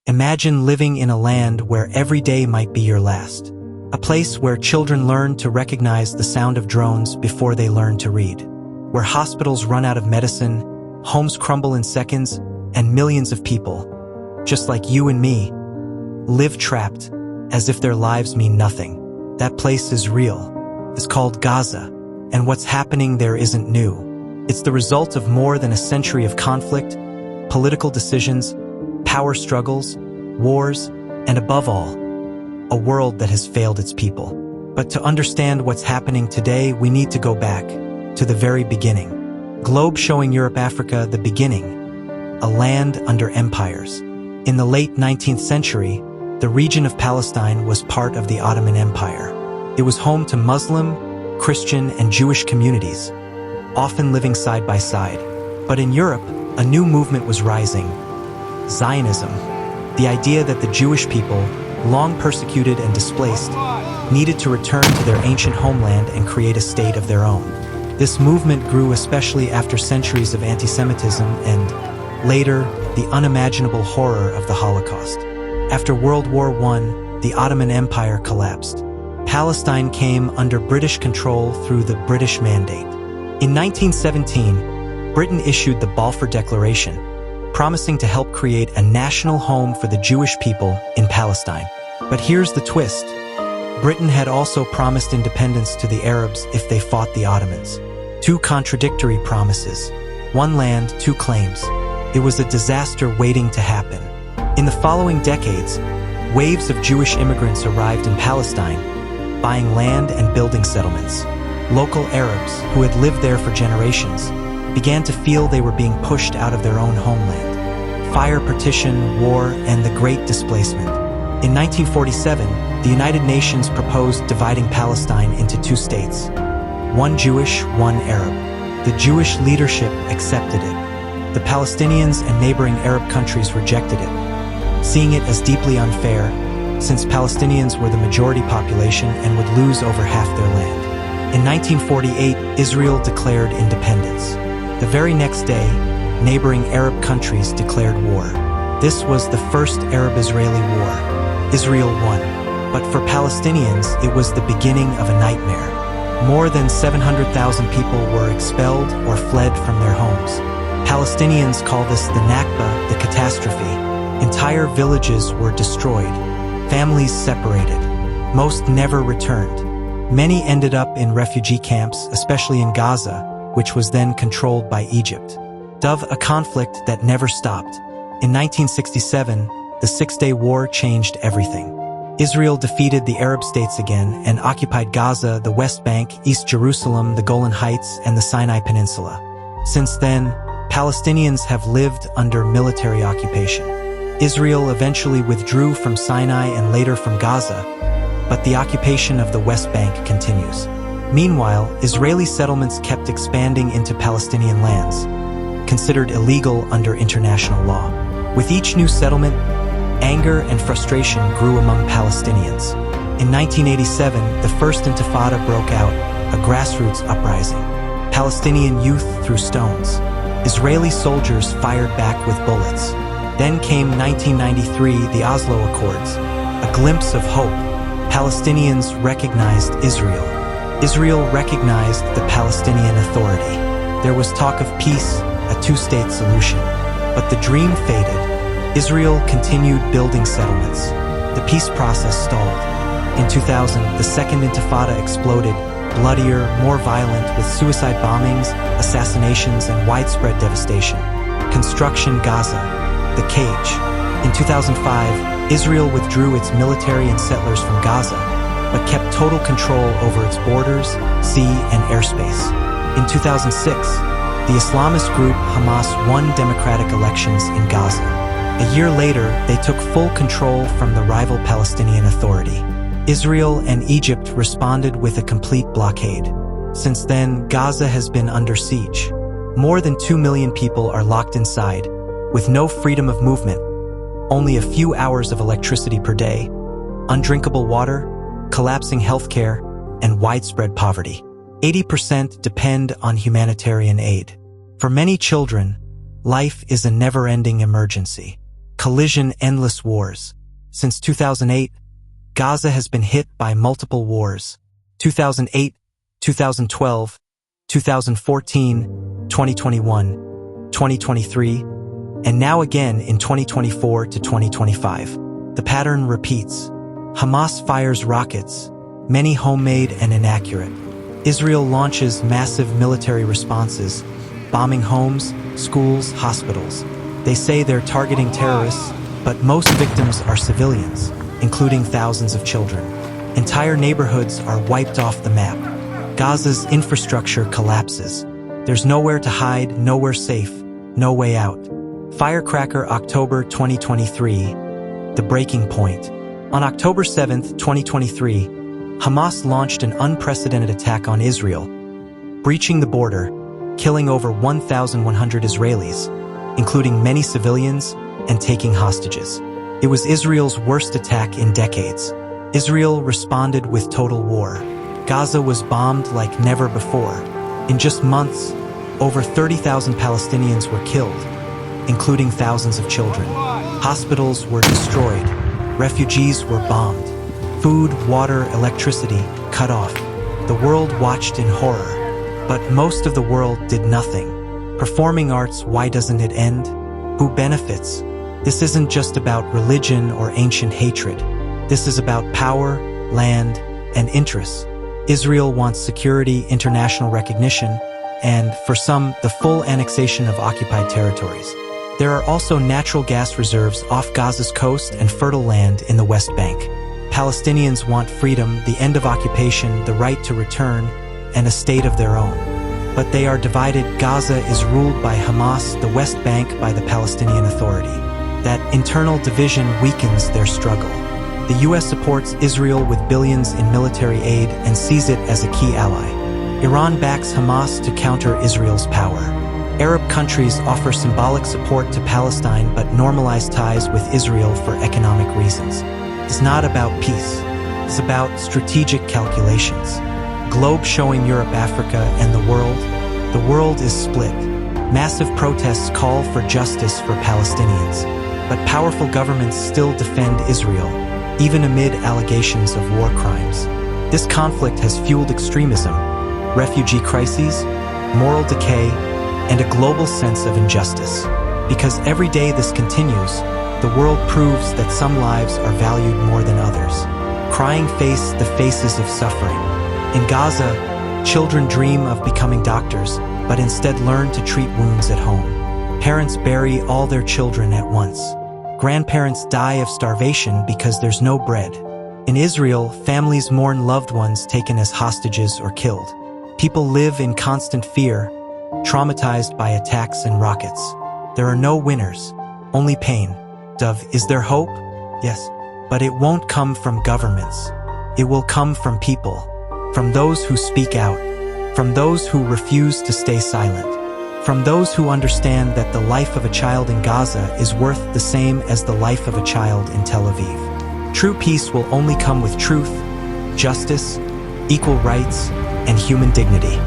Imagine living in a land where every day might be your last. A place where children learn to recognize the sound of drones before they learn to read. Where hospitals run out of medicine, homes crumble in seconds, and millions of people, just like you and me, live trapped as if their lives mean nothing. That place is real. It's called Gaza, and what's happening there isn't new. It's the result of more than a century of conflict, political decisions, power struggles, wars, and above all, a world that has failed its people. But to understand what's happening today, we need to go back to the very beginning. Globe showing Europe-Africa the beginning, a land under empires. In the late 19th century, the region of Palestine was part of the Ottoman Empire. It was home to Muslim, Christian, and Jewish communities, often living side by side. But in Europe, a new movement was rising: Zionism. The idea that the Jewish people, long persecuted and displaced, needed to return to their ancient homeland and create a state of their own. This movement grew especially after centuries of anti-Semitism and, later, the unimaginable horror of the Holocaust. After World War I, the Ottoman Empire collapsed. Palestine came under British control through the British Mandate. In 1917, Britain issued the Balfour Declaration, promising to help create a national home for the Jewish people in Palestine. But here's the twist. Britain had also promised independence to the Arabs if they fought the Ottomans. Two contradictory promises. One land, two claims. It was a disaster waiting to happen. In the following decades, waves of Jewish immigrants arrived in Palestine, buying land and building settlements. Local Arabs, who had lived there for generations, began to feel they were being pushed out of their own homeland. Fire, partition, war, and the Great Displacement. In 1947, the United Nations proposed dividing Palestine into two states, one Jewish, one Arab. The Jewish leadership accepted it. The Palestinians and neighboring Arab countries rejected it, seeing it as deeply unfair, since Palestinians were the majority population and would lose over half their land. In 1948, Israel declared independence. The very next day, neighboring Arab countries declared war. This was the first Arab-Israeli war. Israel won. But for Palestinians, it was the beginning of a nightmare. More than 700,000 people were expelled or fled from their homes. Palestinians call this the Nakba, the catastrophe. Entire villages were destroyed. Families separated. Most never returned. Many ended up in refugee camps, especially in Gaza, which was then controlled by Egypt. A conflict that never stopped. In 1967, the Six-Day War changed everything. Israel defeated the Arab states again and occupied Gaza, the West Bank, East Jerusalem, the Golan Heights, and the Sinai Peninsula. Since then, Palestinians have lived under military occupation. Israel eventually withdrew from Sinai and later from Gaza, but the occupation of the West Bank continues. Meanwhile, Israeli settlements kept expanding into Palestinian lands, considered illegal under international law. With each new settlement, anger and frustration grew among Palestinians. In 1987, the First Intifada broke out, a grassroots uprising. Palestinian youth threw stones. Israeli soldiers fired back with bullets. Then came 1993, the Oslo Accords, a glimpse of hope. Palestinians recognized Israel. Israel recognized the Palestinian Authority. There was talk of peace, a two-state solution. But the dream faded. Israel continued building settlements. The peace process stalled. In 2000, the Second Intifada exploded, bloodier, more violent, with suicide bombings, assassinations, and widespread devastation. Construction Gaza, the cage. In 2005, Israel withdrew its military and settlers from Gaza, but kept total control over its borders, sea, and airspace. In 2006, the Islamist group Hamas won democratic elections in Gaza. A year later, they took full control from the rival Palestinian Authority. Israel and Egypt responded with a complete blockade. Since then, Gaza has been under siege. More than 2 million people are locked inside, with no freedom of movement, only a few hours of electricity per day, undrinkable water, collapsing healthcare, and widespread poverty. 80% depend on humanitarian aid. For many children, life is a never-ending emergency. collision endless wars. Since 2008, Gaza has been hit by multiple wars. 2008, 2012, 2014, 2021, 2023, and now again in 2024 to 2025. The pattern repeats. Hamas fires rockets, many homemade and inaccurate. Israel launches massive military responses, bombing homes, schools, hospitals. They say they're targeting terrorists, but most victims are civilians, including thousands of children. Entire neighborhoods are wiped off the map. Gaza's infrastructure collapses. There's nowhere to hide, nowhere safe, no way out. Firecracker October 2023, the breaking point. On October 7, 2023, Hamas launched an unprecedented attack on Israel, breaching the border, killing over 1,100 Israelis, including many civilians, and taking hostages. It was Israel's worst attack in decades. Israel responded with total war. Gaza was bombed like never before. In just months, over 30,000 Palestinians were killed, including thousands of children. Hospitals were destroyed. Refugees were bombed. Food, water, electricity cut off. The world watched in horror. But most of the world did nothing. Performing arts, why doesn't it end? Who benefits? This isn't just about religion or ancient hatred. This is about power, land, and interests. Israel wants security, international recognition, and, for some, the full annexation of occupied territories. There are also natural gas reserves off Gaza's coast and fertile land in the West Bank. Palestinians want freedom, the end of occupation, the right to return, and a state of their own. But they are divided. Gaza is ruled by Hamas, the West Bank by the Palestinian Authority. That internal division weakens their struggle. The U.S. supports Israel with billions in military aid and sees it as a key ally. Iran backs Hamas to counter Israel's power. Arab countries offer symbolic support to Palestine but normalize ties with Israel for economic reasons. It's not about peace. It's about strategic calculations. Globe showing Europe, Africa, and the world is split. Massive protests call for justice for Palestinians. But powerful governments still defend Israel, even amid allegations of war crimes. This conflict has fueled extremism, refugee crises, moral decay, and a global sense of injustice. Because every day this continues, the world proves that some lives are valued more than others. Crying face the faces of suffering. In Gaza, children dream of becoming doctors, but instead learn to treat wounds at home. Parents bury all their children at once. Grandparents die of starvation because there's no bread. In Israel, families mourn loved ones taken as hostages or killed. People live in constant fear, traumatized by attacks and rockets. There are no winners, only pain. Dove, is there hope? Yes, but it won't come from governments. It will come from people, from those who speak out, from those who refuse to stay silent, from those who understand that the life of a child in Gaza is worth the same as the life of a child in Tel Aviv. True peace will only come with truth, justice, equal rights, and human dignity.